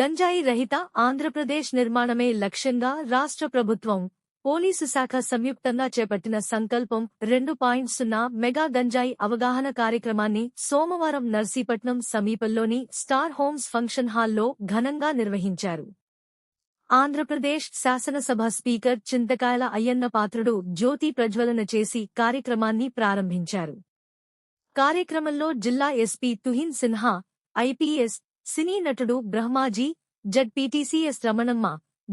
గంజాయి రహిత ఆంధ్రప్రదేశ్ నిర్మాణమే లక్ష్యంగా రాష్ట్ర ప్రభుత్వం, పోలీసు శాఖ సంయుక్తంగా చేపట్టిన సంకల్పం 2.0 మెగా గంజాయి అవగాహన కార్యక్రమాన్ని సోమవారం నర్సీపట్నం సమీపంలోని స్టార్ హోమ్స్ ఫంక్షన్ హాల్లో ఘనంగా నిర్వహించారు. ఆంధ్రప్రదేశ్ శాసనసభ స్పీకర్ చింతకాయల అయ్యన్న పాత్రుడు జ్యోతి ప్రజ్వలన చేసి కార్యక్రమాన్ని ప్రారంభించారు. కార్యక్రమంలో జిల్లా ఎస్పీ తుహిన్ సిన్హా, ఐపీఎస్, సినీ నటుడు బ్రహ్మాజీ, జడ్పీటీసీఎస్ రమణమ్మ,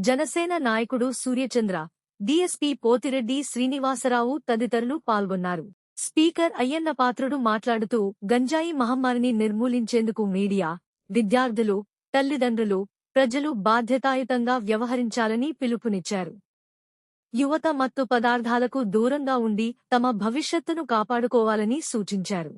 జనసేన నాయకుడు సూర్యచంద్ర, డీఎస్పీ పోతిరెడ్డి శ్రీనివాసరావు తదితరులు పాల్గొన్నారు. స్పీకర్ అయ్యన్న పాత్రుడు మాట్లాడుతూ గంజాయి మహమ్మారిని నిర్మూలించేందుకు మీడియా, విద్యార్థులు, తల్లిదండ్రులు, ప్రజలు బాధ్యతాయుతంగా వ్యవహరించాలని పిలుపునిచ్చారు. యువత మత్తు పదార్థాలకు దూరంగా ఉండి తమ భవిష్యత్తును కాపాడుకోవాలని సూచించారు.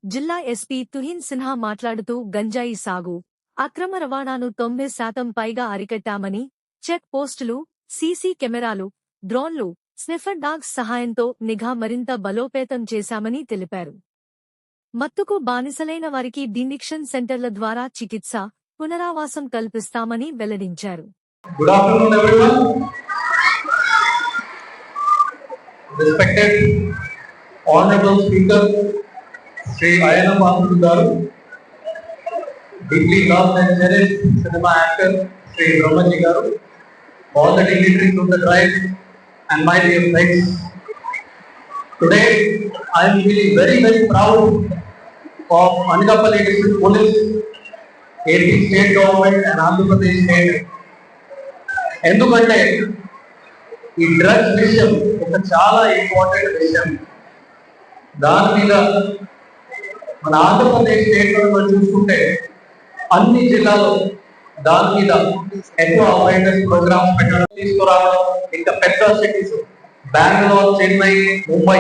జిల్లా ఎస్పీ తుహిన్ సిన్హా మాట్లాడుతూ గంజాయి సాగు, అక్రమ రవాణాను 90% పైగా అరికట్టామని, చెక్ పోస్టులు, సీసీ కెమెరాలు, డ్రోన్లు, స్నిఫర్ డాగ్స్ సహాయంతో నిఘా మరింత బలోపేతం చేశామని తెలిపారు. మత్తుకు బానిసలైన వారికి డినిక్షన్ సెంటర్ల ద్వారా చికిత్స, పునరావాసం కల్పిస్తామని వెల్లడించారు. Good afternoon, everyone. Respected Honorable Speaker Sri Ayanna Pathrudu garu, deeply loved and cherished cinema actor Sri Brahmaji garu, all the dignitaries of the tribe and my dear friends. Today I am feeling very proud of Anakapalli District Police, AP State Government and Andhra Pradesh State. ఎందుకంటే ఈ drugs విషయం ఒక చాలా important విషయం. దాని మీద మన Andhra Pradesh state లో చూసుకుంటే అన్ని జిల్లాలో దాని మీద ఎక్కువ అవేర్నెస్ ప్రోగ్రామ్స్ పెట్టడం, తీసుకురావడం, ఇంకా పెద్ద సిటీస్ బెంగళూరు, చెన్నై, ముంబై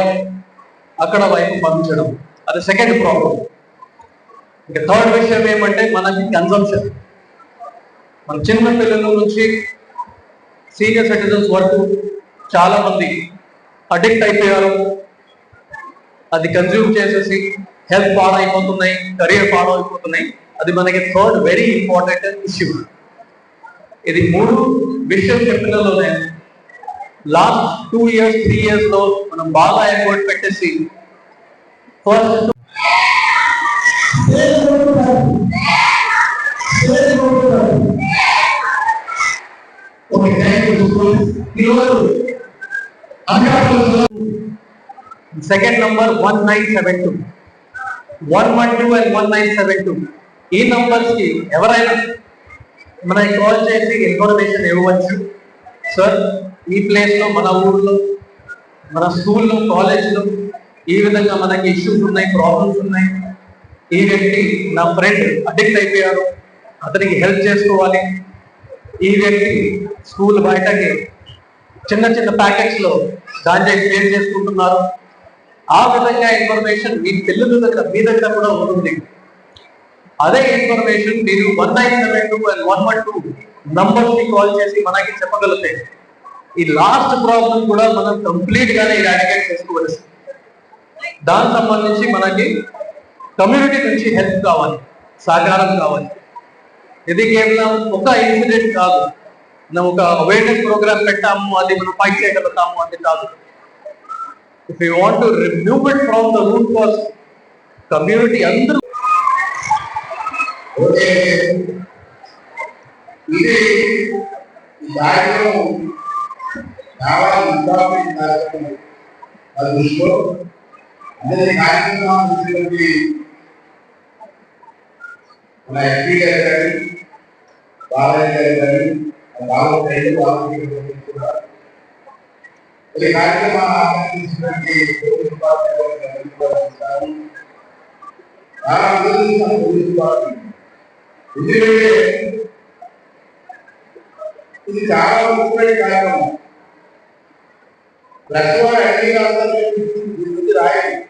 అక్కడ వైపు పంపించడం, అది సెకండ్ ప్రాబ్లం. ఇంకా థర్డ్ విషయం ఏమంటే మనకి కన్సంప్షన్. మన చిన్న పిల్లల నుంచి సీనియర్ సిటిజన్స్ వరకు చాలా మంది అడిక్ట్ అయిపోయారు. అది కన్జ్యూమ్ చేసేసి హెల్త్ పాడైపోతున్నాయి, కెరియర్ పాడైపోతున్నాయి. అది మనకి థర్డ్ వెరీ ఇంపార్టెంట్ ఇష్యూ. ఇది మూడు విషయం చెప్పినలోనే లాస్ట్ 2 years 3 years లో మనం బాగా ఎఫర్ట్ పెట్టేసి ఫస్ట్ సెకండ్ నంబర్ 1972, 112 and 1972. ఈ నంబర్స్ కి ఎవరైనా మనకి కాల్ చేసి ఇన్ఫర్మేషన్ ఇవ్వచ్చు. సార్, ఈ ప్లేస్ లో, మన ఊర్లో, మన స్కూల్లో, కాలేజ్లో ఈ విధంగా మనకి ఇష్యూస్ ఉన్నాయి, ప్రాబ్లమ్స్ ఉన్నాయి. ఈ వ్యక్తి నా ఫ్రెండ్ అడిక్ట్ అయిపోయారు, అతనికి హెల్ప్ చేసుకోవాలి. ఈ వ్యక్తి స్కూల్ బయటకి చిన్న ప్యాకెట్స్ లో గాంజాయి క్లియర్ చేసుకుంటున్నారు. ఆ విధంగా ఇన్ఫర్మేషన్ మీ పిల్లల దగ్గర, మీ దగ్గర కూడా ఉంటుంది. అదే ఇన్ఫర్మేషన్ మీరు 1972 and 112 నంబర్స్ ని కాల్ చేసి మనకి చెప్పగలిగితే ఈ లాస్ట్ ప్రాబ్లం కూడా మనం కంప్లీట్ గానే ఇరాడికేట్ చేసుకోవచ్చు. దానికి సంబంధించి మనకి కమ్యూనిటీ నుంచి హెల్ప్ కావాలి, సహకారం కావాలి. ఇది కేవలం ఒక ఇన్సిడెంట్ కాదు, మనం ఒక అవేర్నెస్ ప్రోగ్రామ్ పెట్టాము, అది మనం ఫైట్ చేయగలుగుతాము అది కాదు. If you want to remove it from the root cause, community అందరూ ఇది చాలా ముఖ్యమైన కార్యక్రమం. రాయండి